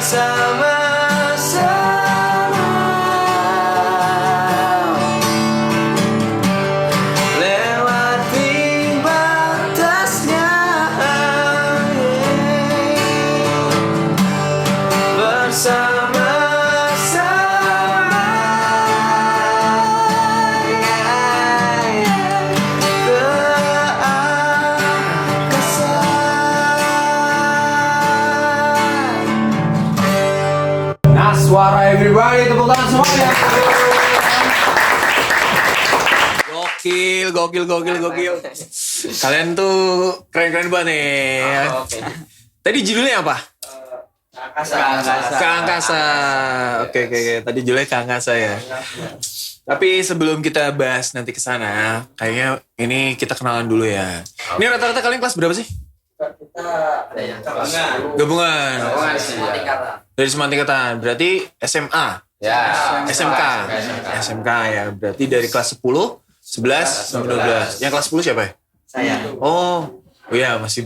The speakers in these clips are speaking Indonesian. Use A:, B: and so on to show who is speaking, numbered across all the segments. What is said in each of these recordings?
A: bersama-sama lewati batasnya, bersama-sama ke angkasa.
B: Naswara everybody, tepuk tangan semuanya. Gokil. Kalian tuh keren-keren banget nih. Tadi judulnya apa? Ke angkasa. Oke. Tadi judulnya ke angkasa ya. Tapi sebelum kita bahas nanti ke sana, kayaknya ini kita kenalan dulu ya. Ini rata-rata kalian kelas berapa sih? Gabungan. Dari semua tingkatan. Berarti SMA.
C: Ya.
B: SMK ya. Berarti dari kelas 10, 11, sampai 12. Yang kelas 10 siapa ya?
A: Saya.
B: Oh iya masih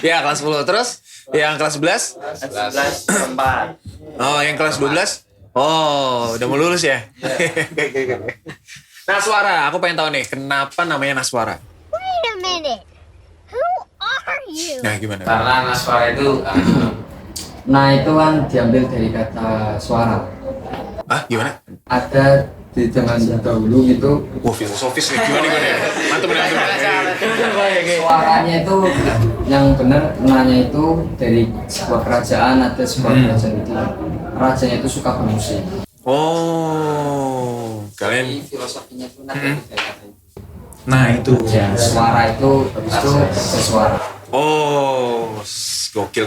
B: ya kelas 10. Terus yang kelas 11?
A: 11
B: Oh yang kelas 12? Oh udah mau lulus ya? Naswara, aku pengen tahu nih kenapa namanya Naswara?
D: Wait a minute. Who are you?
B: Nah gimana?
C: Karena Naswara itu
E: Nah itu kan diambil dari kata suara.
B: Ah gimana?
E: Ada di zaman dahulu gitu
B: Wah filosofis nih, gimana? Mantap.
E: suaranya itu yang benar nanya itu dari sebuah kerajaan, ada sebuah kerajaan itu rajanya itu suka bermusik.
B: Oh kalian.
E: Filosofinya itu nanti dari kata itu.
B: Nah itu.
E: Ya, suara itu sesuara.
B: Oh, gokil.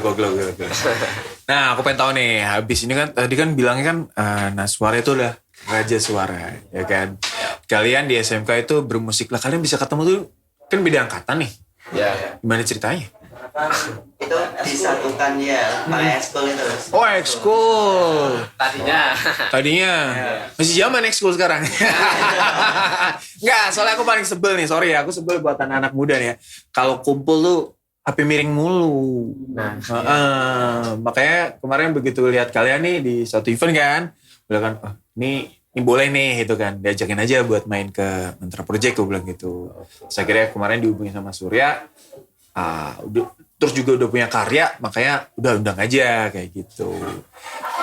B: Nah, aku pengen tahu nih, habis ini kan tadi kan bilangnya kan Naswara itu udah raja suara, ya kan? Kalian di SMK itu bermusik lah, kalian bisa ketemu tuh kan beda angkatan nih.
C: ya.
B: Gimana ceritanya?
A: itu disatukan ya pakai ekskul itu.
B: Oh, ekskul.
C: Tadinya
B: Masih zaman ekskul sekarang. Enggak, soalnya aku paling sebel nih, sorry ya, aku sebel buat anak-anak muda nih ya. Kalau kumpul tuh HP miring mulu. Makanya kemarin begitu lihat kalian nih di satu event kan, bilang kan, oh, ini boleh nih gitu kan, diajakin aja buat main ke Mantra Project, gue bilang gitu. Saya kira kemarin dihubungi sama Surya, terus juga udah punya karya, makanya udah undang aja kayak gitu.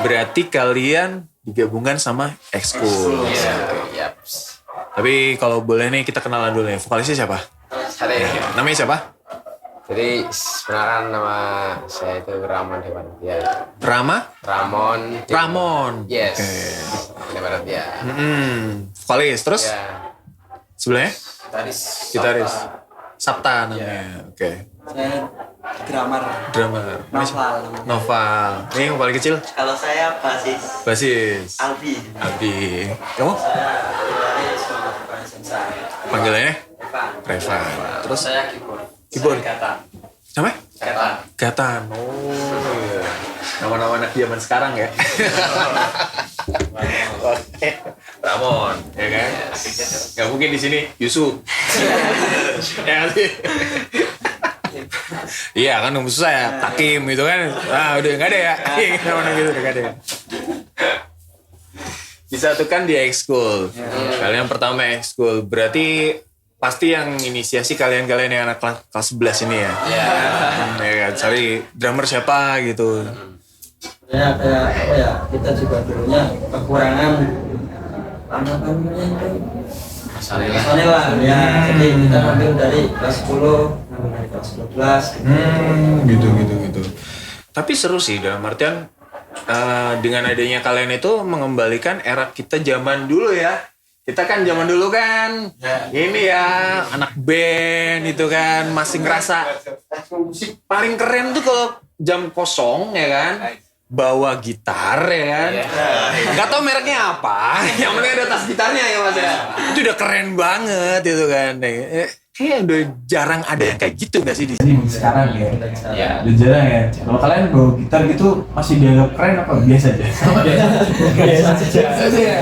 B: Berarti kalian digabungkan sama ekskul.
C: Yap.
B: Tapi kalau boleh nih kita kenalan dulu nih, vokalisnya siapa? Namanya siapa?
C: Jadi sebenarnya nama saya itu Ramon Dewantia.
B: Ramon.
C: Yes.
B: Oke.
C: Dewantia.
B: Vokalis, terus
C: Ya.
B: sebelahnya? Gitaris.
C: Sabta.
B: Sabta namanya. Oke.
A: Saya drummer.
B: Drummer.
A: Noval.
B: Noval. Ini yang paling kecil?
A: Kalau saya
B: Basis.
A: Albi.
B: Kamu?
A: Saya dari sekolah Sensa.
B: Panggilannya? Reva. Terus
E: saya keyboard.
B: namanya? Gatan. Oh iya. Nama-nama anak zaman sekarang ya. Oke. Ramon, ya kan? Gak mungkin di sini Yusuf. Ya sih. Iya kan susah ya, Takim gitu kan. Udah gak ada ya. Nama gitu udah gak ada ya. Disatukan di ekskul. Kalian pertama ekskul. Berarti pasti yang inisiasi kalian-kalian yang anak kelas 11 ini ya. Ya kan, cari drummer siapa gitu.
F: Ya kayak apa ya, kita juga dulunya kekurangan apa namanya itu personil lah ya, jadi kita ambil dari kelas 10 dari kelas 12
B: gitu. Tapi seru sih dalam artian dengan adanya kalian itu mengembalikan era kita zaman dulu ya. Kita kan zaman dulu kan ini ya anak band itu kan masih ngerasa paling keren tuh kalau jam kosong ya kan bawa gitar ya kan. Gak tau mereknya apa, yang penting ada tas gitarnya ya mas ya. Itu udah keren banget itu kan. Kayaknya udah jarang ada yang kayak gitu gak sih di sini sekarang ya?
C: Ya.
B: Udah jarang ya. Kalau kalian bawa gitar gitu masih dianggap keren apa biasa aja? Biasa aja.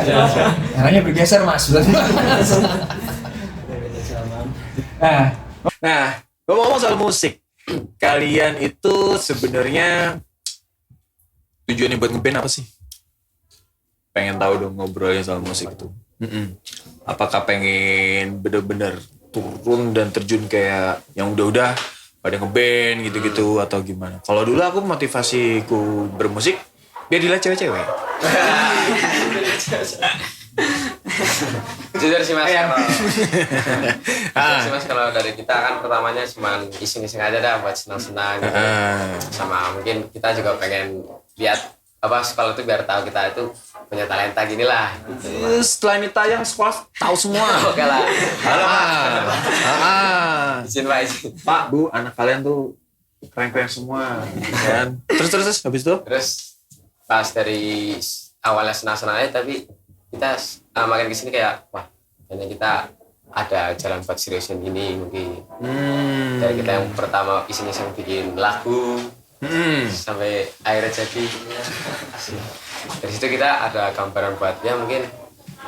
B: Caranya bergeser mas. Nah, ngomong-ngomong soal musik, kalian itu sebenarnya tujuannya buat ngeband apa sih? Pengen tahu dong ngobrolnya soal musik itu. Apakah pengen bener-bener turun dan terjun kayak yang udah-udah pada ngeband gitu-gitu atau gimana? Kalau dulu aku motivasiku bermusik biar dilihat cewek-cewek.
C: Jujur sih mas,
B: Jujur
C: sih mas kalau dari kita kan pertamanya cuma iseng-iseng aja dah buat senang-senang gitu. Sama mungkin kita juga pengen lihat apa sekolah itu biar tahu kita itu punya talenta gini lah. Gitu.
B: Setelah ini tayang sekolah tahu semua.
C: Oke lah. Izin pak, izin.
B: Pak, Bu, anak kalian tuh keren-keren semua. Kan? Terus habis itu?
C: Terus pas dari awalnya senang-senang aja tapi kita makin kesini kayak wah kayaknya kita ada jalan buat seriusin ini mungkin. Dari kita yang pertama iseng-iseng bikin lagu sampai akhirnya jadi. Dari situ kita ada gambaran buat ya mungkin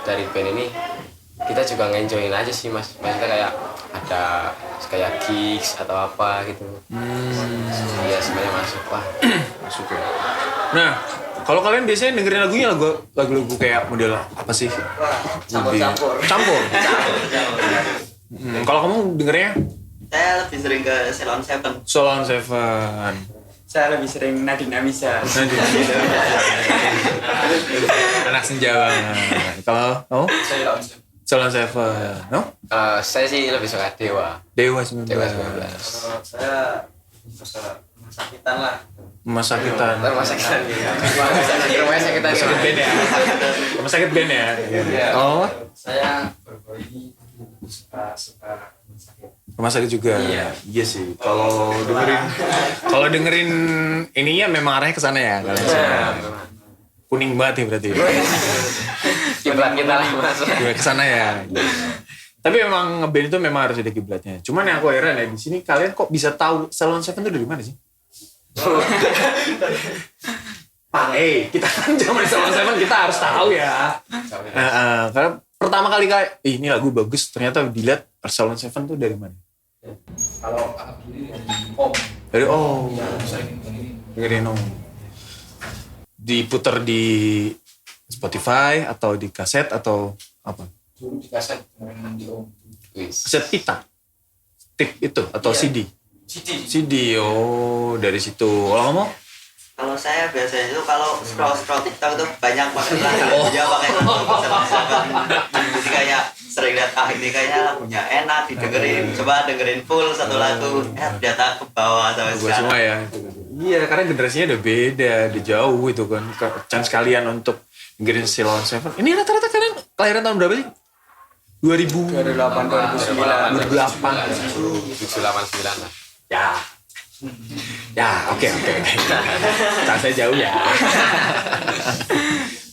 C: dari band ini kita juga nge-enjoyin aja sih mas. Maksudnya kayak ada kayak gigs atau apa gitu. Ya semuanya masuk wah.
B: Masuk ya. Nah, kalau kalian biasanya dengerin lagunya lagu-lagu kayak model apa sih?
F: Campur.
B: Kalau kamu dengernya
A: Saya lebih sering ke Ceylon Seven.
B: Ceylon Seven.
G: Saya lebih sering Nadine Amizah.
B: Anak senja banget. Kalau kamu? Ceylon Seven. No?
C: Saya sih lebih suka Dewa.
B: Dewa 19.
C: Dewa 19.
F: Saya sakitan lah.
B: Rumah sakitan.
C: Rumah sakitan. Rumah sakitan.
B: Rumah sakit band ya. Rumah sakit band ya. Oh,
E: Saya baru ini suka
B: rumah sakit juga. Iya sih. Kalau dengerin ininya memang arahnya ke sana ya kalian semua. Kuning banget ya berarti.
C: Kiblat kita lah mas.
B: Ke sana ya. Tapi memang ngeband itu memang harus ada kiblatnya. Cuman yang aku heran ya di sini kalian kok bisa tahu Ceylon Seven itu dari mana sih? Pak, kita kan zaman Ceylon Seven kita harus tahu ya. Karena pertama kali kayak ini lagu bagus ternyata dilihat Ceylon Seven tuh dari mana?
E: Kalau aku sendiri dari Om.
B: Dari Om.
E: Sering
B: Dengerin Om. Diputer di Spotify atau di kaset atau apa?
E: dulu di kaset dengan di Om.
B: Kaset pita. Tip itu atau CD? CD. Oh, dari situ. Kalau kamu?
A: Kalau saya biasanya itu kalau scroll TikTok itu banyak pakai lagu dia pakai Ceylon Seven. Jadi kayak sering lihat ini kayaknya lagunya enak didengerin. Coba dengerin full satu lagu. Ternyata ke bawah sampai
B: Gue semua
A: sekarang.
B: ya. Iya, karena generasinya udah beda, udah jauh itu kan. Chance kalian untuk dengerin Ceylon Seven. Ini rata-rata kalian kelahiran tahun berapa sih? 2008,
C: 2008 lah.
B: Ya, oke. Chance jauh ya.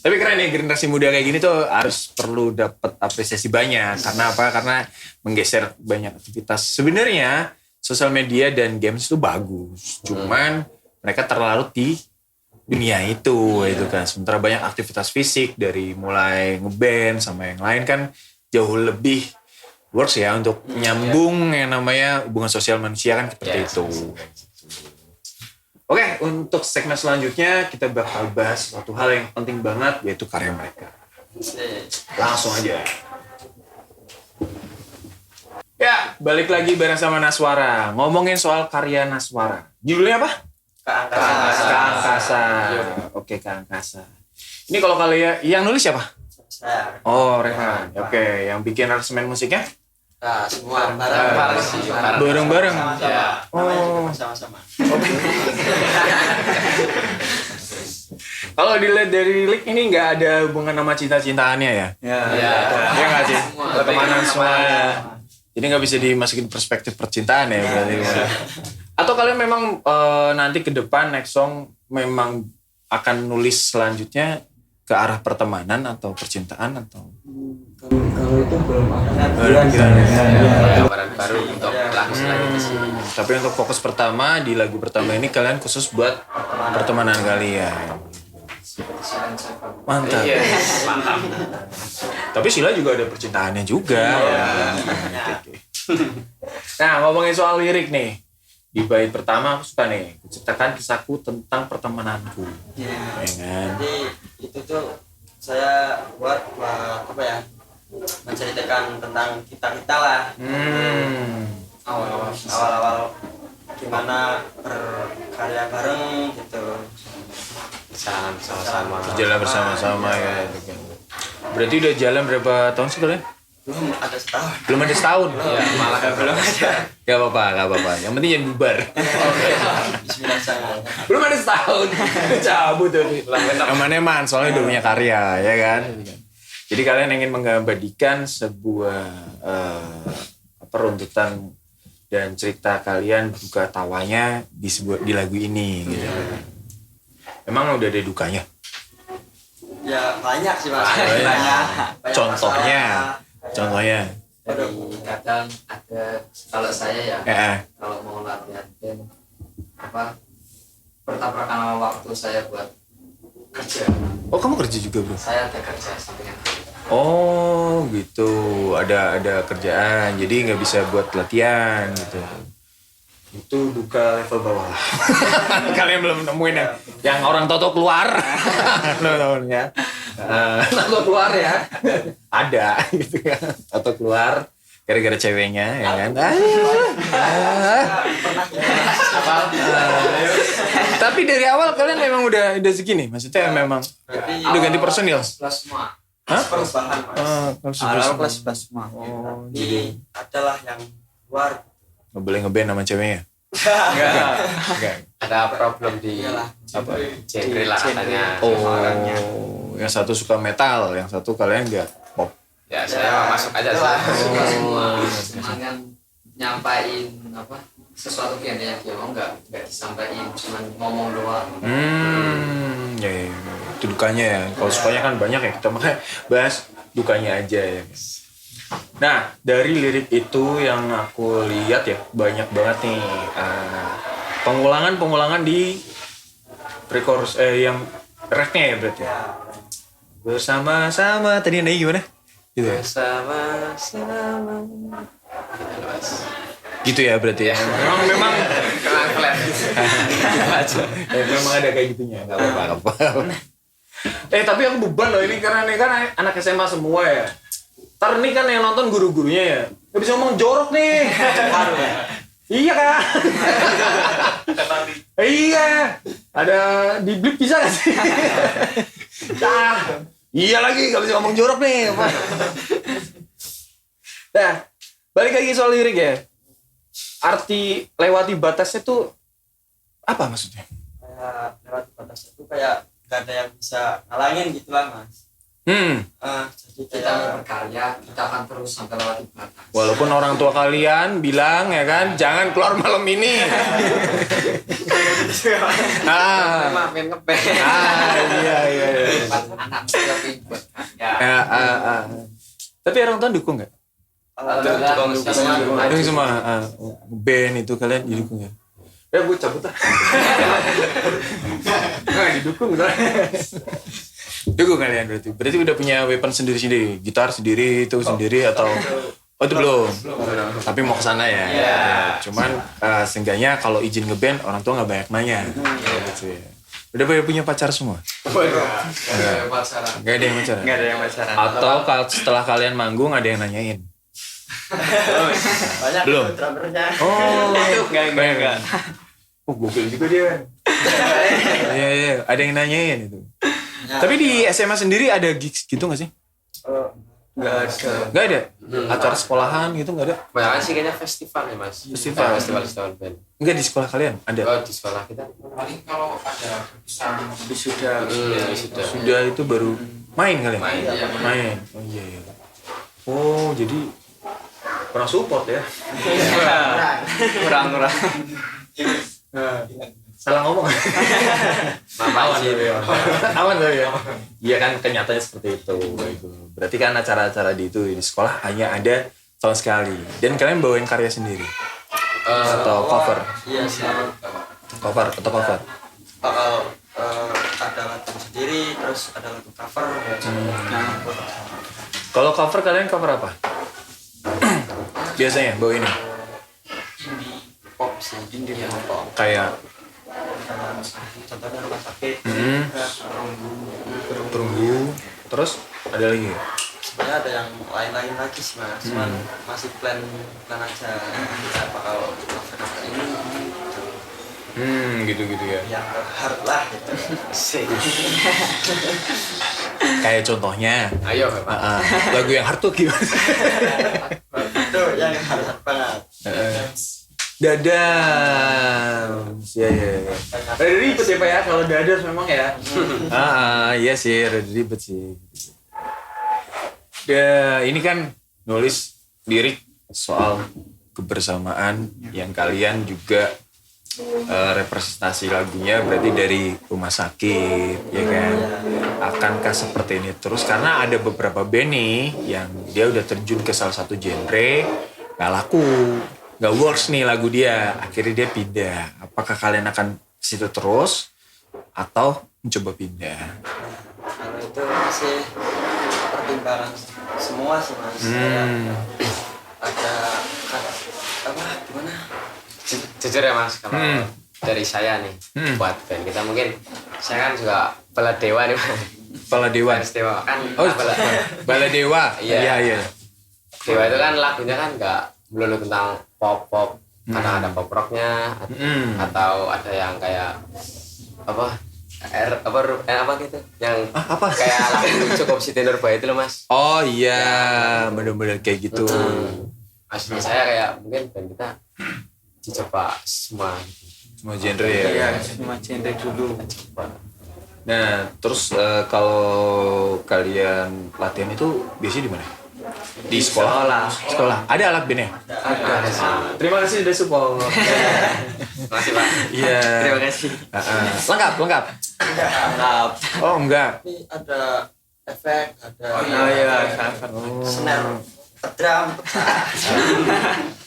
B: Tapi keren nih generasi muda kayak gini tuh harus perlu dapat apresiasi banyak. Karena apa? Karena menggeser banyak aktivitas. Sebenarnya sosial media dan games itu bagus. Cuman mereka terlarut di dunia itu kan. Sementara banyak aktivitas fisik dari mulai ngeband sama yang lain kan jauh lebih works ya untuk nyambung yang namanya hubungan sosial manusia kan seperti itu. Oke, untuk segmen selanjutnya kita bakal bahas suatu hal yang penting banget yaitu karya mereka. Langsung aja. Ya, balik lagi bareng sama Naswara. Ngomongin soal karya Naswara. Judulnya apa?
F: Ke
B: Angkasa. Oke, Ke Angkasa. Ini kalau kalian yang nulis siapa?
F: Saya.
B: Oh, Rehan. Oke, yang bikin aransemen musiknya?
F: Nah, semua
B: Bareng-bareng.
F: Ya.
B: Oh.
F: Sama-sama.
B: Kalau dilihat dari lirik ini nggak ada hubungan sama cinta-cintaannya ya?
F: Ya.
B: Iya nggak sih? Pertemanan semua. Jadi nggak bisa dimasukin perspektif percintaan ya berarti. Atau kalian memang nanti ke depan next song memang akan nulis selanjutnya ke arah pertemanan atau percintaan atau?
F: Kalau itu belum ada
C: Gambaran baru untuk lagu selanjutnya sih.
B: Tapi untuk fokus pertama di lagu pertama ini kalian khusus buat pertemanan kalian. Mantap. Tapi Sila juga ada percintaannya juga. Oke. Nah ngomongin soal lirik nih, Di bait pertama aku suka nih, ceritakan kisahku tentang pertemananku.
F: Ya.
B: Ya kan?
F: Jadi itu tuh saya buat apa ya, menceritakan tentang kita lah. Awal-awal gimana berkarya bareng gitu.
C: Jalan sama-sama.
B: Jalan bersama-sama ya. Gitu kan. Berarti udah jalan berapa tahun sih kalian?
F: Belum ada setahun.
B: Belum ada setahun.
C: Iya, malah belum ada.
B: Gak apa-apa. Yang penting jangan bubar.
F: Bismillah jangan.
B: Belum ada setahun. Cabut tuh. Aman-aman, soalnya udah punya karya, ya kan? Jadi kalian ingin mengabadikan sebuah runtutan dan cerita kalian duka tawanya di lagu ini gitu. Emang udah ada dukanya?
F: Ya banyak sih Mas.
B: Banyak. Contohnya.
E: Jadi kadang ada, kalau saya ya, kalau mau latihan band bertabrakan waktu saya buat kerja.
B: Oh, kamu kerja juga, Bro?
E: Saya ada kerja sampingan.
B: Oh, gitu. Ada kerjaan, jadi nggak bisa buat latihan gitu. Itu duka level bawah. Kalian belum nemuin yang orang Toto keluar. Belum ya. Toto keluar ya. Ada gitu kan. Toto keluar gara-gara ceweknya ya kan. Tapi dari awal kalian memang udah segini. Maksudnya memang udah ganti personil.
E: Plus semua.
B: Hah?
F: Perubahan Mas.
A: Awal kelas semua.
B: Oh,
F: Jadi adalah yang luar.
B: nggak boleh ngeband sama ceweknya? Enggak.
C: Ada problem di
B: Apa?
C: genre lah katanya.
B: Oh, yang satu suka metal, yang satu kalian enggak pop.
C: Ya saya masuk aja sih.
E: Cuma kan nyampain sesuatu yang dia mau nggak disampaikan, cuma ngomong doang.
B: Ya, itu dukanya ya. Kalau sukanya kan banyak ya, kita makanya bahas dukanya aja ya. Nah, dari lirik itu yang aku lihat ya, banyak banget nih pengulangan di pre-chorus yang refnya ya berarti ya. Bersama-sama, tadi nanya gimana? Gitu ya?
C: Bersama-sama.
B: Gitu ya berarti ya. Memang
C: Kelang-kelang.
B: memang ada kayak gitunya. Enggak apa-apa. Tapi aku beban loh ini karena ini kan anak SMA semua ya. Ntar nih kan yang nonton guru-gurunya ya. Gak bisa ngomong jorok nih. Iya kan? Iya. Ada di blip bisa gak sih? Iya lagi gak bisa ngomong jorok nih. Nah, balik lagi soal lirik ya. Arti lewati batasnya tuh apa maksudnya?
F: Kayak lewat batas itu kayak gak ada yang bisa ngalangin gitu lah Mas. Jadi
E: Kita mau berkarya, kita akan terus sampai lewati batas.
B: Walaupun orang tua kalian bilang ya kan, jangan keluar malam ini.
C: Maafin ngeband.
B: Iya.
E: Anak tapi buat karya.
B: Tapi orang tua dukung nggak? Dukung semua. Band itu kalian didukung ya? Ya gue cabut lah. Nggak didukung lah. Dukung kalian berarti udah punya weapon sendiri, gitar sendiri itu sendiri atau itu belum. Tapi mau kesana ya. Cuman seenggaknya kalau izin ngeband orang tua nggak banyak nanya. Gitu ya. Udah punya pacar semua? Nggak ada yang pacaran.
G: Nggak ada yang pacaran.
B: Atau setelah kalian manggung ada yang nanyain?
F: banyak
B: Belum.
F: drummernya.
B: Oh,
G: Enggak.
B: Oh, gokil juga dia. Iya, ada yang nanyain itu. Tapi di SMA sendiri ada gigs gitu nggak sih?
F: Nggak ada.
B: Nggak ada? Acara sekolahan gitu nggak ada?
C: Kebanyakan sih kayaknya festival ya Mas. Festival band.
B: Nggak di sekolah kalian? Ada?
C: Oh di sekolah kita.
E: Paling kalau ada
G: Wisuda.
B: Sudah itu baru main kalian?
C: Main.
B: Oh iya. Oh, jadi kurang support ya?
G: Kurang.
B: Salah ngomong.
C: Aman sih.
B: Aman tuh ya. Iya kan kenyataannya seperti itu. Berarti kan acara-acara di sekolah hanya ada tahun sekali. Dan kalian bawain karya sendiri atau cover?
F: Iya selalu.
B: Cover.
F: Ada lagu sendiri, terus ada lagu cover.
B: Kalau cover kalian cover apa? Biasanya bawa ini.
E: indie pop sih, indie
B: kayak
A: contohnya rumah sakit,
B: perunggu, terus ada lagi.
F: sebenarnya ada yang lain-lain lagi sih mas, cuman masih plan aja kita bakal cover ini
B: Gitu ya.
F: yang hard lah gitu.
B: Kayak contohnya
C: Ayo Bapak.
B: lagu yang hard tuh gimana?
F: Itu yang hard banget.
B: Dadam. Iya. Rada ribet ya Pak ya kalau dadam memang ya. Iya sih, rada ribet sih. Ini kan nulis lirik soal kebersamaan yang kalian juga representasi lagunya berarti dari rumah sakit, ya kan? Akankah seperti ini terus? Karena ada beberapa band nih yang dia udah terjun ke salah satu genre, nggak laku, nggak works nih lagu dia, akhirnya dia pindah. Apakah kalian akan ke situ terus atau mencoba pindah?
F: Kalau itu masih pertimbangan semua sih mas. Ada apa gimana?
C: Jujur ya Mas, kalau dari saya nih buat band kita mungkin saya kan juga Baladewa nih Mas.
B: Baladewa.
C: Fans Dewa kan.
B: Baladewa. Iya.
C: Dewa itu kan lagunya kan nggak melulu tentang pop, karena ada pop rocknya atau ada yang kayak apa gitu yang
B: apa?
C: kayak lagu cukup Siti Nurbaya itu loh Mas.
B: Oh iya, bener-bener kayak gitu.
C: Maksudnya saya kayak mungkin band kita dicoba semua
B: genre ya.
G: Iya, cuma genre dulu.
B: Nah, terus kalau kalian latihan itu biasanya di mana? Di sekolah. Ada alat bandnya?
C: ada sih.
B: Terima kasih sudah support.
C: Makasih Pak.
B: Iya.
A: Terima kasih.
B: Lengkap.
A: Lengkap.
B: Oh enggak.
F: Tapi ada efek, ada
A: Snare, drum,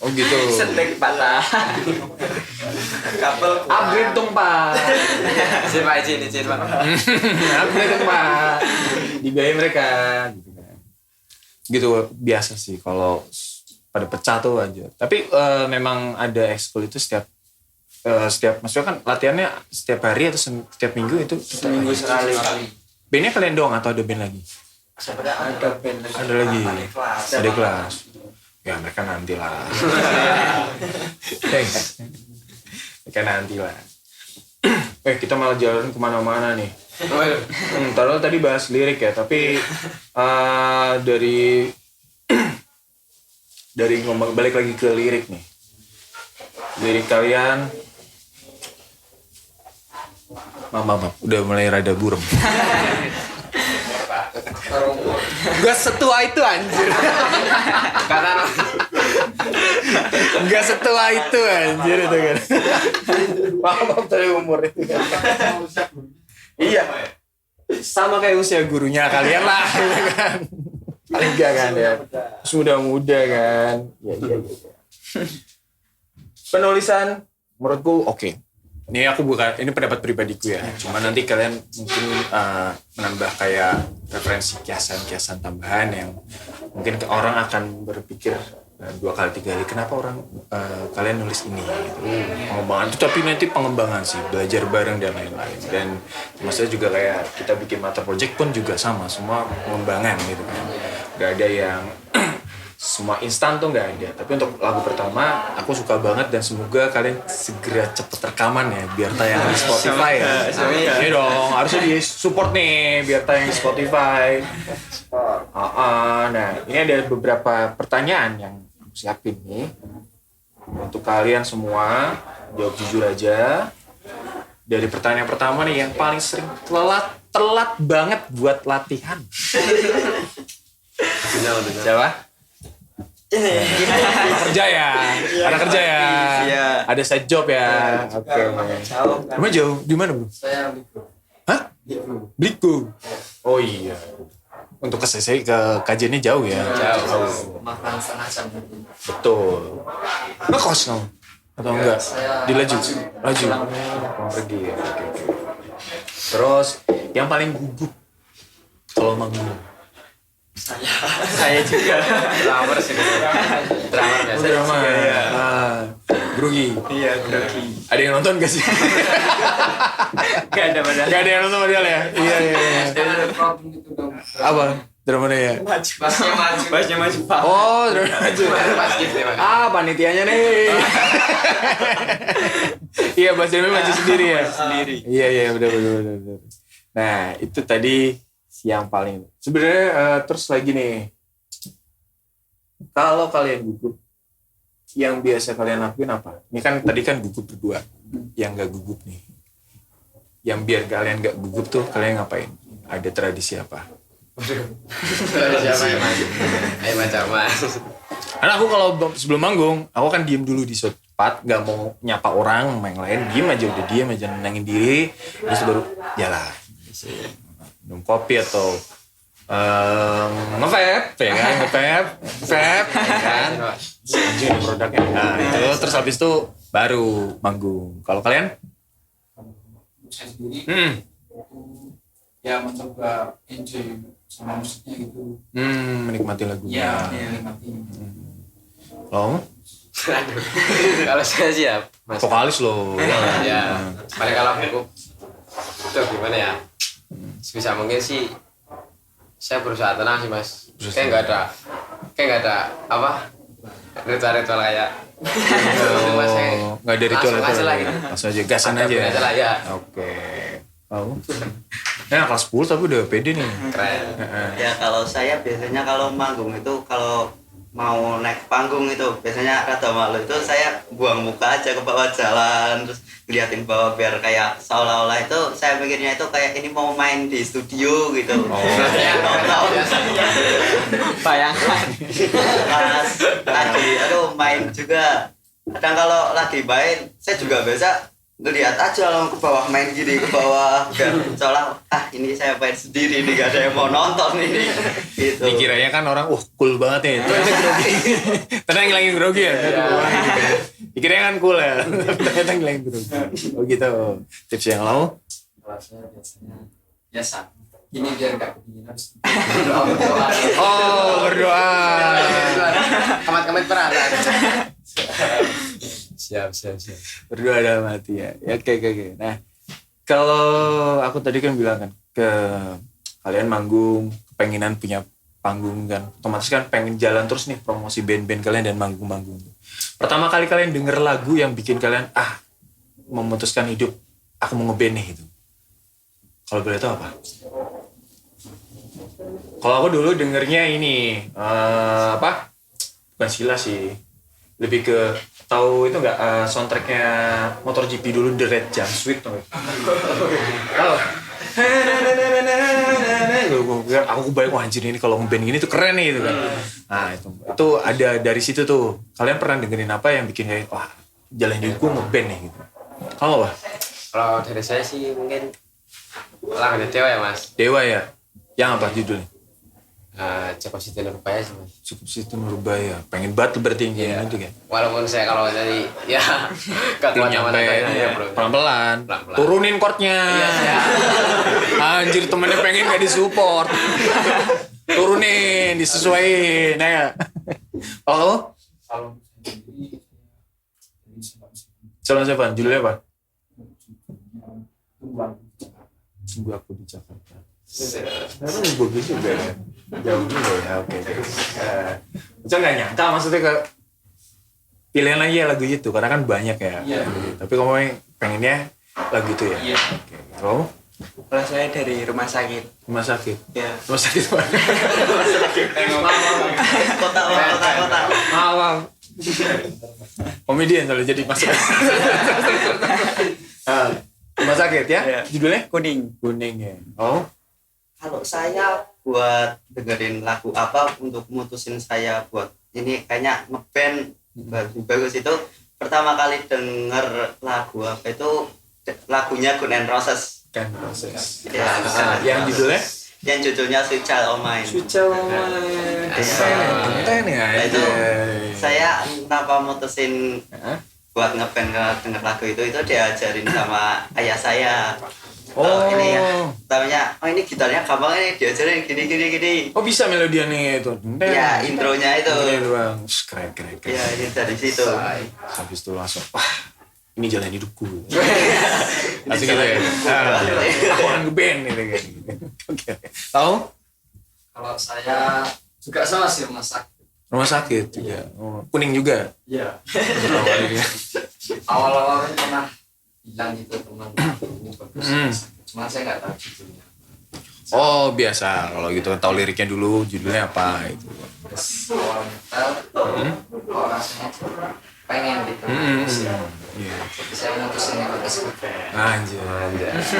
B: Oh gitu.
A: setek patah.
F: kabel
B: Upgrade dong Pak.
C: Izin Pak, izin Pak.
B: Upgrade dong Pak. Dibiayai mereka. Gitu biasa sih kalau pada pecah tuh aja. Tapi memang ada ekskul itu setiap maksudnya kan latihannya setiap hari atau setiap minggu itu
G: Seminggu sekali.
B: bandnya kalian doang atau ada band lagi?
F: sebenarnya
G: Ada band lagi.
B: Ada lagi.
F: kelas.
B: Ada kelas. Ya mereka nanti lah. Mereka nanti lah. Kita malah jalan kemana-mana nih. Taruh tadi bahas lirik ya, tapi dari ngomong balik lagi ke lirik nih. Lirik kalian, maaf, udah mulai rada burem. Gak setua itu anjir. Gak setua itu anjir itu kan. Maaf dari umur itu kan. Iya. Sama kayak usia gurunya kalian lah, gitu kan. Enggak kan ya. Sudah muda kan. Iya. Penulisan menurutku oke. Ini ini pendapat pribadiku ya. Cuma nanti kalian mungkin menambah kayak referensi kiasan-kiasan tambahan yang mungkin orang akan berpikir 2 kali 3 kali kenapa orang kalian nulis ini gitu. Pengembangan itu tapi nanti pengembangan sih, belajar bareng dan lain-lain. Dan maksudnya juga kayak kita bikin mata project pun juga sama, semua pengembangan gitu kan. Gak ada yang semua instan tuh nggak ada. Tapi untuk lagu pertama aku suka banget dan semoga kalian segera cepet rekaman ya biar tayang di Spotify ya. Iya dong, harusnya di support nih biar tayang di Spotify. Nah ini ada beberapa pertanyaan yang aku siapin nih untuk kalian semua, jawab jujur aja. Dari pertanyaan pertama nih yang paling sering telat banget buat latihan. Siapa? Anak kerja ya,
A: Iya.
B: Ada side job ya. Oke.
F: Jauh kan.
B: Rumah jauh di mana bro?
F: Saya libur.
B: Hah? Bliku. Oh iya. Untuk ke CC ke kajiannya jauh ya. Jauh.
F: Makan setengah jam.
B: Betul. Ngekos kamu? Atau enggak?
F: Saya
B: Dilaju. Laju.
F: pulang.
B: Pergi. Oke. Terus yang paling gugup kalau manggung?
G: Saya juga.
C: Drummer sih. Drummer biasa.
B: Drama. Grogi.
G: Iya, grogi.
B: Ada yang nonton gak sih?
G: Gak ada padahal.
B: Gak ada yang nonton padahal ya? Iya.
E: Ada problem gitu dong.
B: Apa? Dramanya ya?
G: Basnya maju Pak.
B: Oh, drama maju.
C: Pas gitu ya, Pak.
B: Panitianya nih. Iya, Mas Demi maju sendiri ya?
G: Sendiri.
B: Iya, benar. Nah, itu tadi yang paling. Sebenarnya terus lagi nih. Kalau kalian gugup, yang biasa kalian lakuin apa? Ini kan tadi kan gugup berdua. Yang gak gugup nih. Yang biar kalian gak gugup tuh kalian ngapain? Ada tradisi apa?
C: Siapa ya, Mas? Ayo macam Mas.
B: Karena aku kalau sebelum manggung, aku kan diem dulu di spot, gak mau nyapa orang, sama yang lain, diem aja, nenangin diri, terus baru jalan. Minum kopi atau nge-vape, ya kan, nge-vape, ya kan. Anjing ini produknya. Nah itu, terus habis itu baru manggung. Kalau kalian?
H: Saya sendiri ya mencoba enjoy sama musiknya gitu.
B: Menikmati lagunya.
H: Ya, menikmati.
B: Lo?
C: Kalau saya sih ya, Mas.
B: Vokalis lo.
C: Ya, paling kalau aku itu gimana ya? Sebisa mungkin sih saya berusaha tenang sih, Mas. Kayak nggak ada apa ritual kayak Mas,
B: Nggak ada ritual
C: langsung aja lah gitu.
B: Langsung aja, gasan aja.
C: Aja lah ya.
B: Oke. Oh. Ya kelas 10 tapi udah pede nih.
C: Keren.
A: Ya kalau saya biasanya kalau manggung itu kalau mau naik panggung itu biasanya rada malu itu saya buang muka aja ke bawah jalan terus ngeliatin bawah biar kayak seolah-olah itu saya mikirnya itu kayak ini mau main di studio gitu.
G: Bayangkan.
A: Pas lagi main juga kadang kalau lagi main saya juga biasa ngeliat aja langsung ke bawah main gini ke bawah biar seolah ini saya main sendiri nih gak ada yang mau nonton ini gitu.
B: Dikiranya kan orang cool banget ya. Ternyata grogi. Ternyata ngilangin grogi ya. Dikiranya kan cool ya. Ternyata ngilangin grogi. Oh gitu. Tips yang lo?
E: Kalau saya biasanya biasa. Ini biar gak kedinginan.
B: Berdoa.
C: Kamat-kamat peralatan. Siap.
B: Berdoa dalam hati ya. Oke. Nah, kalau aku tadi kan bilang kan ke kalian manggung, kepenginan punya panggung kan. Otomatis kan pengen jalan terus nih promosi band-band kalian dan manggung-manggung. Pertama kali kalian denger lagu yang bikin kalian memutuskan hidup aku mau ngeband nih gitu. Kalau boleh tahu apa? Kalau aku dulu dengernya ini bukan Sila sih. Lebih ke tahu itu enggak soundtracknya MotoGP dulu The Red Jump Suite tuh. Tahu? Aku kebayang anjir ini kalau ngeband gini tuh keren nih gitu kan. Nah itu ada dari situ tuh. Kalian pernah dengerin apa yang bikin kayak jalan hidup gue ngeband nih gitu. Kalau apa?
C: Kalau dari saya sih mungkin lagu Dewa ya, Mas.
B: Dewa ya. Yang apa judulnya?
C: Cukup Siti Nurbaya sih, Mas.
B: Cukup Siti Nurbaya. Pengen banget berarti yang itu kan.
C: Walaupun saya kalau dari ya gak kuat
B: nyampe
C: ya,
B: pelan-pelan.
C: Pelan-pelan.
B: Turunin chordnya.
C: Iya.
B: Anjir temennya pengen gak disupport. Turunin, disesuaiin ya. Kalau
H: Kalau saya sendiri jadi
B: Salon siapa? Judulnya apa?
H: tunggu
B: Tunggu aku di Jakarta. Bagus juga ya. Jauh juga ya. Oke. Saya nggak nyangka maksudnya ke pilihan lagi ya lagu itu karena kan banyak ya.
H: Iya.
B: Tapi kamu pengennya lagu itu ya.
H: Iya.
B: Oke. Kalau
G: Kalau saya dari rumah sakit.
B: rumah sakit.
G: Ya.
B: Rumah sakit mana?
A: Kota.
B: Maaf. Komedian soalnya jadi masalah. Rumah sakit ya?
G: Iya.
B: Judulnya?
G: Kuning.
B: Kuning ya. Oh.
A: Kalau saya buat dengerin lagu apa untuk mutusin saya buat ini kayaknya ngeband bagus itu pertama kali denger lagu apa itu lagunya Guns N' Roses.
B: Kan proses.
A: Ya,
B: Yang judulnya?
A: yang judulnya Sweet Child O' Mine.
B: Keren ya.
A: Nah, itu saya kenapa mutusin buat ngeband denger lagu itu diajarin sama ayah saya.
B: Oh.
A: Ini ya, namanya oh ini gitarnya gampang nih diajarin gini.
B: Oh bisa melodiannya itu.
A: Ya intronya itu.
B: Bang. Keren.
A: Ya ini dari situ.
B: Habis itu langsung, wah ini jalan hidupku. Langsung gitu ya. Aku orang ngeband gitu kan. Oke. Tahu?
E: Kalau saya juga sama sih
B: Rumah sakit juga. Oh, kuning juga.
E: Iya.
B: Awalnya.
E: Awal-awal kan pernah bilang gitu teman ini bagus. Cuma saya nggak tahu judulnya.
B: Oh biasa kalau gitu tahu liriknya dulu judulnya apa itu.
E: Terus awal metal, kok rasanya pengen gitu.
B: Iya.
E: Jadi saya mutusin ikut SPP.
B: Anjir.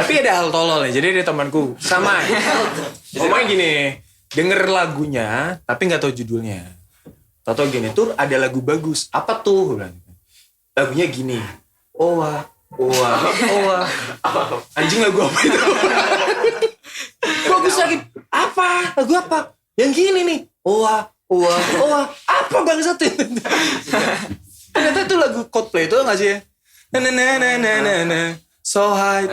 B: Tapi ada hal tolol ya. Jadi ada temanku sama. Ngomongnya gini, denger lagunya tapi nggak tahu judulnya. Tahu gini tuh ada lagu bagus. Apa tuh? Lagunya gini. Owa. Anjing lagu apa itu? Bagus lagi. Apa? Lagu apa? Yang gini nih. Owa. Apa bangsa tuh? Ternyata itu lagu Coldplay itu nggak sih? Na. So high.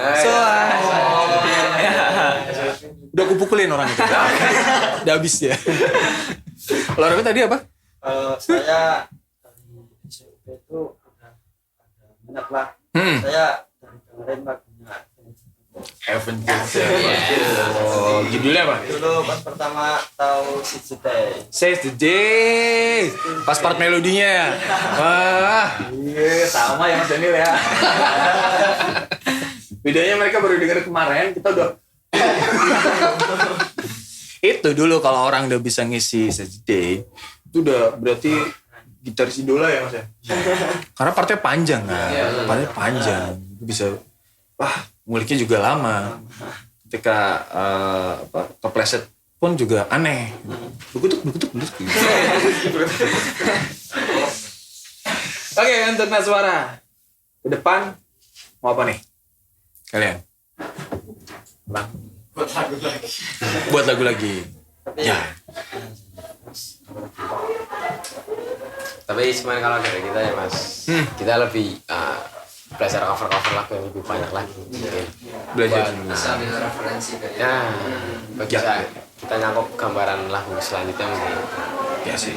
B: Udah aku pukulin orang itu. Udah habis ya. Kalau orang tadi apa?
F: Saya dari SMP itu ada banyak lah. Saya dari kemarin lagunya
B: Avengers. Oh, judulnya apa?
F: dulu pas pertama tahu Seize the Day.
B: Seize the Day. Pas part melodinya. Wah, iya sama ya Mas Daniel ya. Bedanya mereka baru denger kemarin, kita udah itu dulu kalau orang udah bisa ngisi Seize the Day, itu udah berarti gitaris idola ya Mas ya. Karena partnya panjang kan. Partnya panjang. Bisa nguliknya juga lama. Ketika kepleset pun juga aneh. Begutuk. Oke, untuk Naswara ke depan mau apa nih kalian? Bang? Buat lagu lagi. Ya.
C: Tapi sebenarnya kalau dari kita ya Mas, kita lebih belajar cover lagu yang lebih banyak lagi.
B: Belajar
E: Bisa ambil referensi dari
C: Bisa kita nyangkut gambaran lagu selanjutnya mungkin.
B: ya sih.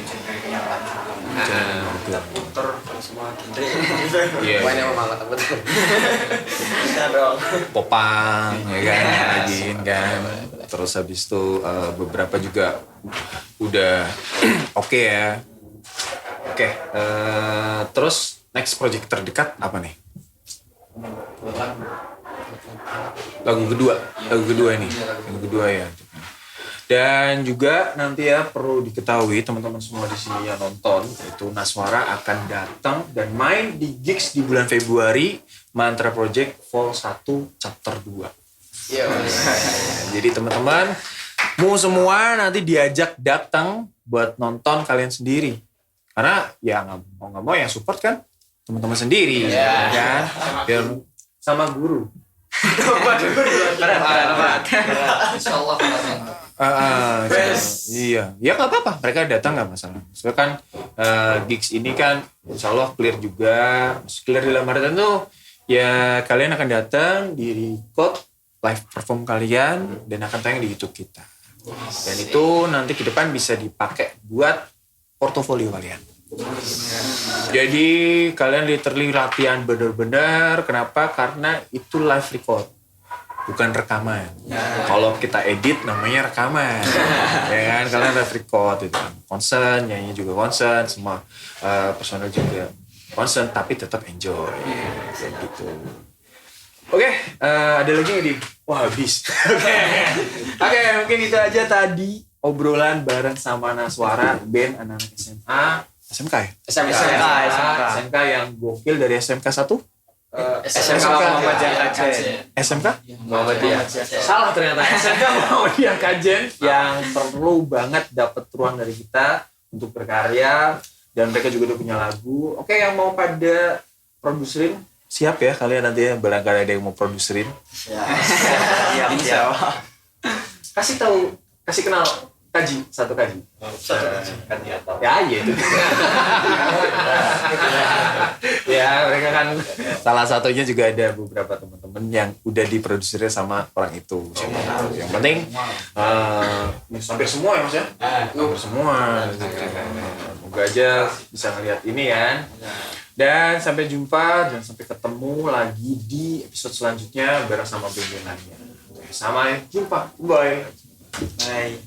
F: Puter semua genre.
B: Iya.
C: Pokoknya memang mantap betul.
F: Bisa dong.
B: Popang ya kan rajin kan. Terus habis itu beberapa juga udah oke ya. Oke, terus next project terdekat apa nih? Lagu kedua ini. Lagu kedua ya. Dan juga nanti ya perlu diketahui teman-teman semua di sini yang nonton, itu Naswara akan datang dan main di gigs di bulan Februari Mantra Project Vol 1 Chapter 2.
C: Iya.
B: Jadi teman-teman mau semua nanti diajak datang buat nonton kalian sendiri. Karena ya nggak mau yang support kan teman-teman sendiri, ya kan? Biar sama guru.
E: Insyaallah
B: Iya, ya nggak apa-apa. Mereka datang nggak masalah. Soalnya kan gigs ini kan, insya Allah clear juga. Clear dalam artian tuh, ya kalian akan datang di record live perform kalian dan akan tayang di YouTube kita. Dan itu nanti ke depan bisa dipakai buat portofolio kalian. Jadi kalian literally latihan benar-benar. Kenapa? Karena itu live record, bukan rekaman. Kalau kita edit namanya rekaman. Ya kan, kalian live record itu kan. Concern, nyanyi juga concern, semua personal juga concern, tapi tetap enjoy. Kayak gitu. Oke, ada lagi nggak di? Wah habis. Oke, mungkin itu aja tadi obrolan bareng sama Naswara, band anak-anak SMA. SMK ya? SMK yang gokil dari SMK 1?
G: SMK Muhammadiyah Kajen.
B: SMK?
C: Muhammadiyah.
B: Salah ternyata. SMK Muhammadiyah Kajen yang perlu banget dapat ruang dari kita untuk berkarya, dan mereka juga udah punya lagu. Oke, yang mau pada produserin siap ya kalian nanti ya, barangkali ada yang mau produserin.
A: Siap.
B: Kasih kenal Kaji, satu Kaji. Ya, iya itu. Ya, mereka kan salah satunya juga ada beberapa teman-teman temen yang udah diprodusernya sama orang itu. Siapa tahu. Yang penting hampir semua ya Mas ya? Hampir semua. Semoga aja bisa ngeliat ini kan. Dan sampai jumpa dan sampai ketemu lagi di episode selanjutnya bareng sama Benjenannya. Sampai jumpa. Bye.
A: Bye.